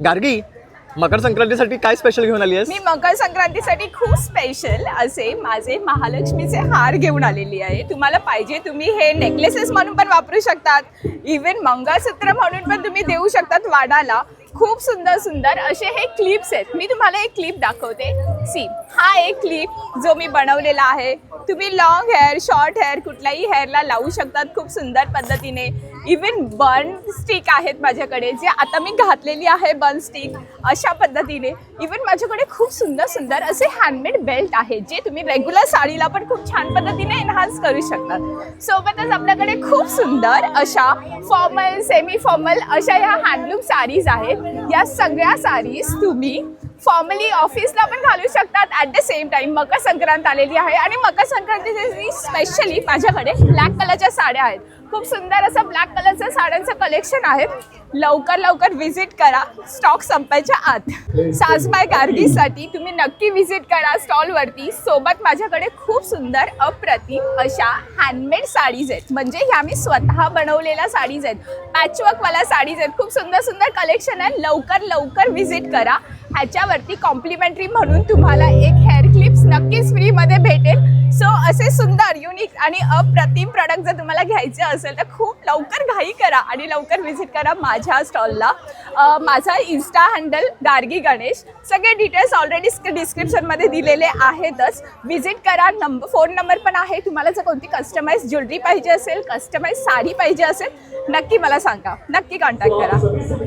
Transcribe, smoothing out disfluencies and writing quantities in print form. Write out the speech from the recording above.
गार्गी, मकर संक्रांतीसाठी काय स्पेशल घेऊन आली आहेस? मी मकर संक्रांतीसाठी खूप स्पेशल असे माझे महालक्ष्मीचे हार घेऊन आलेली आहे. तुम्हाला पाहिजे तुम्ही हे नेकलेसेस म्हणून पण वापरू शकतात, इवन मंगळसूत्र म्हणून पण तुम्ही देऊ शकतात वाणाला. खूप सुंदर सुंदर असे हे क्लिप्स आहेत. मी तुम्हाला एक क्लिप दाखवते. सी, हा एक क्लिप जो मी बनवलेला आहे. तुम्ही लॉंग हेअर, शॉर्ट हेअर, कुठल्याही हेअरला लावू शकतात खूप सुंदर पद्धतीने. इवन बन स्टिक आहेत माझ्याकडे, जे आता मी घातलेली आहे बन स्टिक अशा पद्धतीने. इवन माझ्याकडे खूप सुंदर सुंदर असे हँडमेड बेल्ट आहेत, जे तुम्ही रेग्युलर साडीला पण खूप छान पद्धतीने एनहान्स करू शकतात. सोबतच आपल्याकडे खूप सुंदर अशा फॉर्मल, सेमी फॉर्मल अशा ह्या हँडलूम साडीज आहेत. या सगळ्या साडीज तुम्ही फॉर्मली ऑफिसला पण घालू शकतात. At the same time Makar Sankrant आलेली आहे आणि मकर संक्रांतीसाठी स्पेशली माझ्याकडे ब्लॅक कलरच्या साड्या आहेत. खूप सुंदर असं ब्लॅक कलरचं साड्यांचं कलेक्शन आहे. लवकर लवकर व्हिजिट करा, स्टॉक संपायच्या आत. सासबाय गार्गीसाठी तुम्ही नक्की व्हिजिट करा स्टॉलवरती. सोबत माझ्याकडे खूप सुंदर अप्रतिम अशा हँडमेड साडीज आहेत, म्हणजे ह्या मी स्वतः बनवलेल्या साडीज आहेत. पॅचवर्कवाल्या साडीज आहेत. खूप सुंदर सुंदर कलेक्शन आहे. लवकर लवकर व्हिजिट करा. ह्याच्यावरती कॉम्प्लिमेंटरी म्हणून तुम्हाला एक हेअर क्लिप्स नक्कीच फ्रीमध्ये भेटेल. सो असे सुंदर, युनिक आणि अप्रतिम प्रॉडक्ट जर तुम्हाला घ्यायचे असेल तर खूप लवकर घाई करा आणि लवकर व्हिजिट करा माझ्या स्टॉलला. माझा इन्स्टा हँडल गार्गी गणेश. सगळे डिटेल्स ऑलरेडी डिस्क्रिप्शनमध्ये दिलेले आहेतच. व्हिजिट करा. फोन नंबर पण आहे. तुम्हाला जर कोणती कस्टमाइज ज्वेलरी पाहिजे असेल, कस्टमाइज साडी पाहिजे असेल, नक्की मला सांगा, नक्की कॉन्टॅक्ट करा.